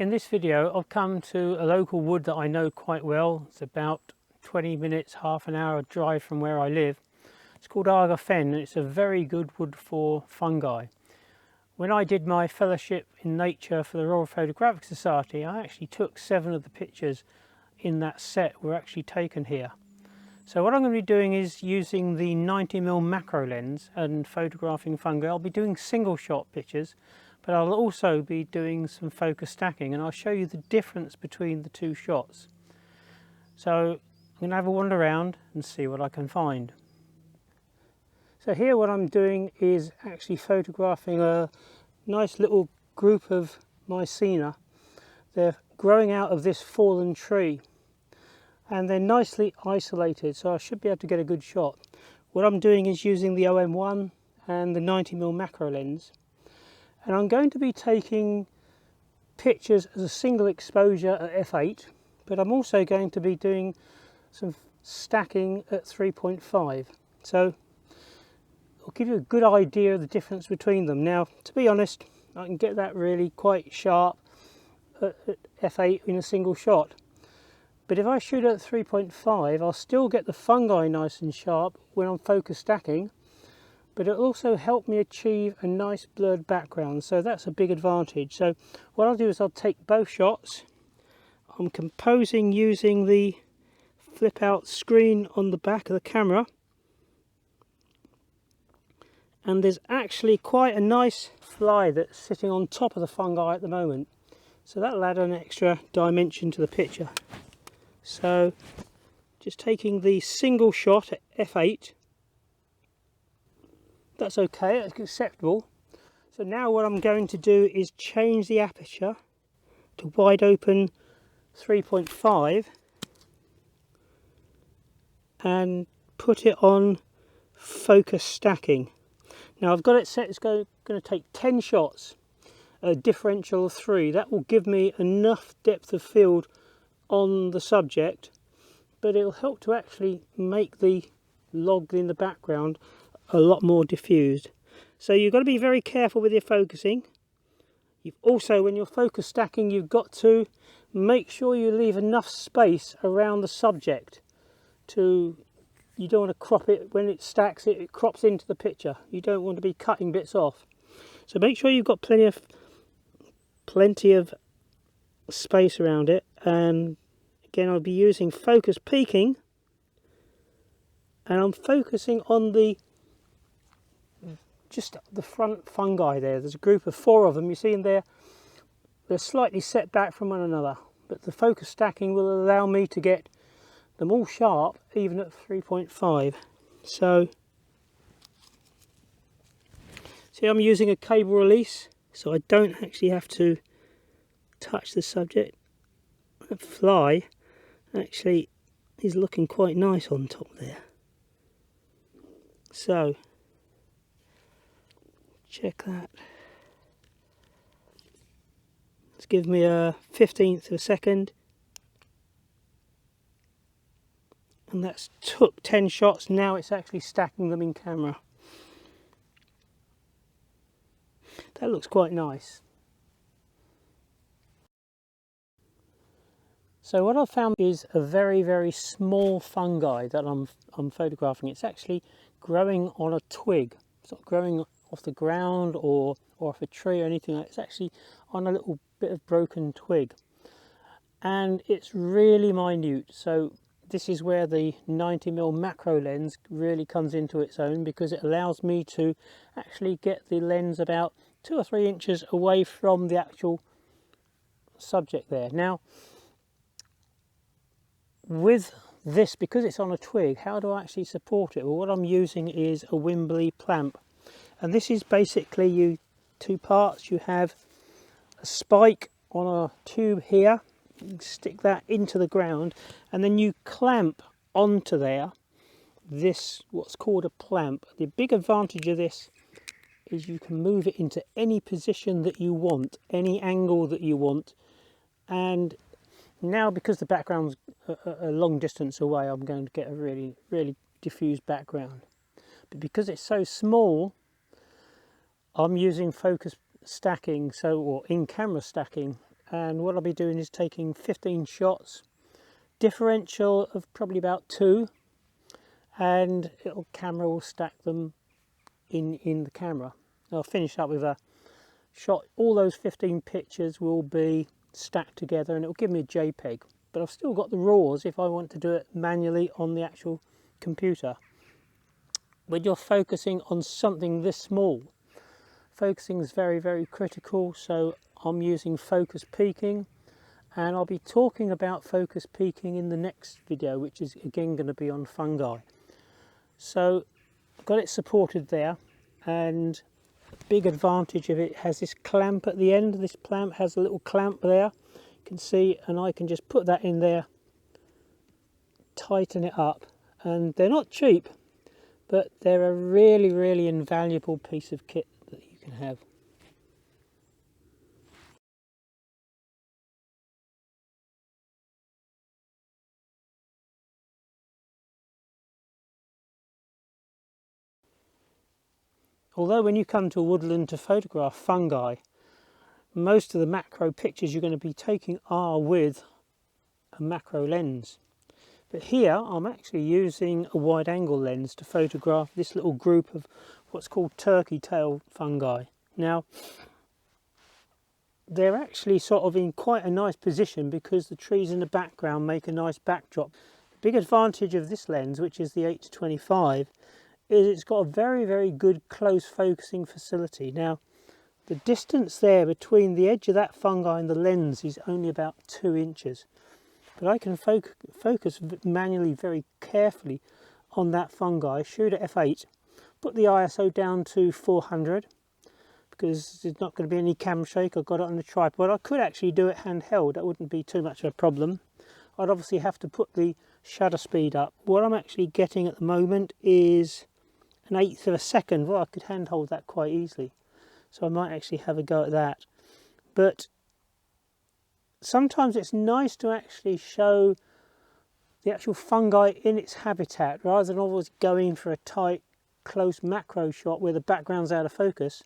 In this video I've come to a local wood that I know quite well. It's about 20 minutes, half an hour drive from where I live. It's called Arger Fen and it's a very good wood for fungi. When I did my fellowship in nature for the Royal Photographic Society, I actually took 7 of the pictures in that set were actually taken here. So what I'm going to be doing is using the 90mm macro lens and photographing fungi. I'll be doing single shot pictures, but I'll also be doing some focus stacking, and I'll show you the difference between the two shots. So I'm going to have a wander around and see what I can find. So here what I'm doing is actually photographing a nice little group of Mycena. They're growing out of this fallen tree and they're nicely isolated, so I should be able to get a good shot. What I'm doing is using the OM1 and the 90mm macro lens. And I'm going to be taking pictures as a single exposure at f8, but I'm also going to be doing some stacking at 3.5. So I'll give you a good idea of the difference between them. Now, to be honest, I can get that really quite sharp at f8 in a single shot. But if I shoot at 3.5, I'll still get the fungi nice and sharp when I'm focus stacking, but it'll also help me achieve a nice blurred background, so that's a big advantage. So what I'll do is I'll take both shots. I'm composing using the flip out screen on the back of the camera, and there's actually quite a nice fly that's sitting on top of the fungi at the moment, so that'll add an extra dimension to the picture. So just taking the single shot at f8, that's okay, that's acceptable. So now what I'm going to do is change the aperture to wide open 3.5 and put it on focus stacking. Now I've got it set, it's going to take 10 shots, a differential of 3. That will give me enough depth of field on the subject, but it'll help to actually make the log in the background a lot more diffused. So you've got to be very careful with your focusing. You've also, when you're focus stacking, you've got to make sure you leave enough space around the subject to, you don't want to crop it when it stacks, it crops into the picture. You don't want to be cutting bits off. So make sure you've got plenty of space around it. And again, I'll be using focus peaking, and I'm focusing on just the front fungi there. There's a group of 4 of them, you see in there. They're slightly set back from one another, but the focus stacking will allow me to get them all sharp even at 3.5. So see, I'm using a cable release, so I don't actually have to touch the subject. That fly actually is looking quite nice on top there. So check that. Let's give me a 15th of a second. And that's took 10 shots. Now it's actually stacking them in camera. That looks quite nice. So what I've found is a very, very small fungi that I'm photographing. It's actually growing on a twig. It's not growing off the ground or off a tree or anything like that. It's actually on a little bit of broken twig, and it's really minute. So this is where the 90mm macro lens really comes into its own, because it allows me to actually get the lens about 2 or 3 inches away from the actual subject there. Now with this, because it's on a twig, how do I actually support it? Well, what I'm using is a Wimberly Plamp. And this is basically 2 parts. You have a spike on a tube here, you stick that into the ground, and then you clamp onto there this, what's called a plamp. The big advantage of this is you can move it into any position that you want, any angle that you want. And now, because the background's a long distance away, I'm going to get a really, really diffused background. But because it's so small, I'm using focus stacking, or in-camera stacking, and what I'll be doing is taking 15 shots, differential of probably about 2, and camera will stack them in the camera. I'll finish up with a shot. All those 15 pictures will be stacked together and it will give me a JPEG, but I've still got the raws if I want to do it manually on the actual computer. When you're focusing on something this small, focusing is very, very critical, so I'm using focus peaking, and I'll be talking about focus peaking in the next video, which is again going to be on fungi. So I've got it supported there, and a big advantage of it has this clamp at the end. This plamp has a little clamp there, you can see, and I can just put that in there, tighten it up, and they're not cheap, but they're a really, really invaluable piece of kit that you can have. Although when you come to woodland to photograph fungi, most of the macro pictures you're going to be taking are with a macro lens. But here I'm actually using a wide angle lens to photograph this little group of what's called turkey tail fungi. Now, they're actually sort of in quite a nice position because the trees in the background make a nice backdrop. The big advantage of this lens, which is the 8-25, is it's got a very, very good close focusing facility. Now, the distance there between the edge of that fungi and the lens is only about 2 inches. But I can focus manually very carefully on that fungi, shoot at f8, put the ISO down to 400, because there's not going to be any cam shake. I've got it on the tripod. I could actually do it handheld, that wouldn't be too much of a problem. I'd obviously have to put the shutter speed up. What I'm actually getting at the moment is an 1/8 of a second. Well, I could handhold that quite easily, so I might actually have a go at that. But sometimes it's nice to actually show the actual fungi in its habitat rather than always going for a tight, close macro shot where the background's out of focus.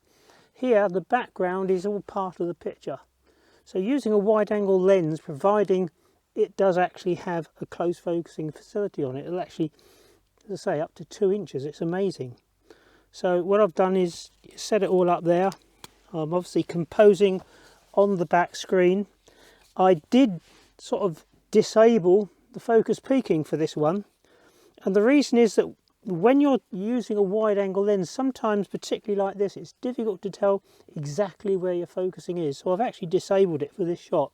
Here, the background is all part of the picture. So using a wide angle lens, providing it does actually have a close focusing facility on it, it'll actually, as I say, up to 2 inches. It's amazing. So what I've done is set it all up there. I'm obviously composing on the back screen. I did sort of disable the focus peaking for this one, and the reason is that when you're using a wide angle lens, sometimes, particularly like this, it's difficult to tell exactly where your focusing is. So I've actually disabled it for this shot,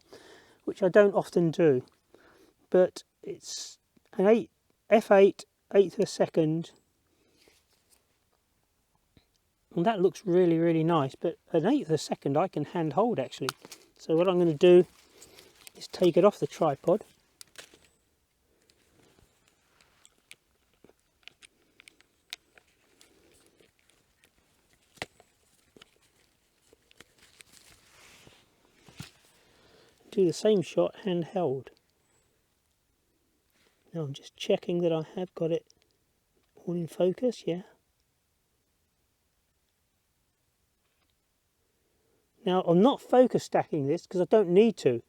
which I don't often do. But it's an f8, 1/8 of a second, and that looks really, really nice. But an 1/8 of a second I can hand hold actually. So what I'm going to do is take it off the tripod. Do the same shot handheld. Now I'm just checking that I have got it all in focus, yeah. Now I'm not focus stacking this because I don't need to.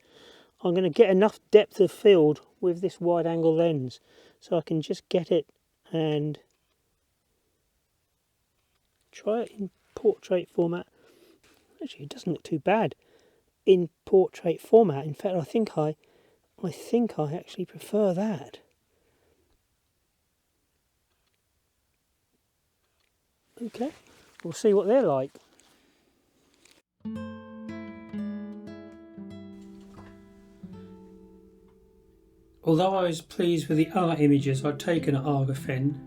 I'm going to get enough depth of field with this wide angle lens so I can just get it and try it in portrait format. Actually, it doesn't look too bad in portrait format. In fact, I think I actually prefer that. Okay, we'll see what they're like. Although I was pleased with the other images I'd taken at Arger Fen,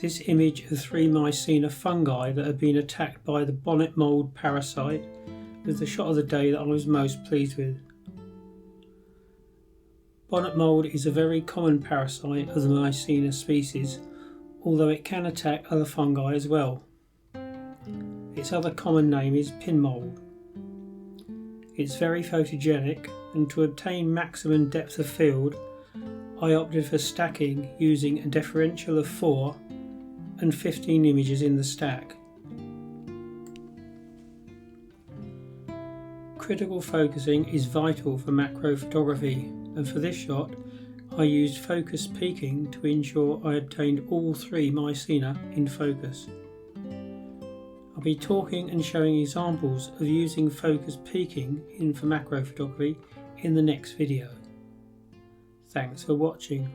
this image of 3 Mycena fungi that had been attacked by the bonnet mould parasite was the shot of the day that I was most pleased with. Bonnet mould is a very common parasite of the Mycena species, although it can attack other fungi as well. Its other common name is pin mould. It's very photogenic, and to obtain maximum depth of field I opted for stacking using a differential of 4 and 15 images in the stack. Critical focusing is vital for macro photography, and for this shot I used focus peaking to ensure I obtained all three Mycena in focus. I'll be talking and showing examples of using focus peaking for macro photography in the next video. Thanks for watching.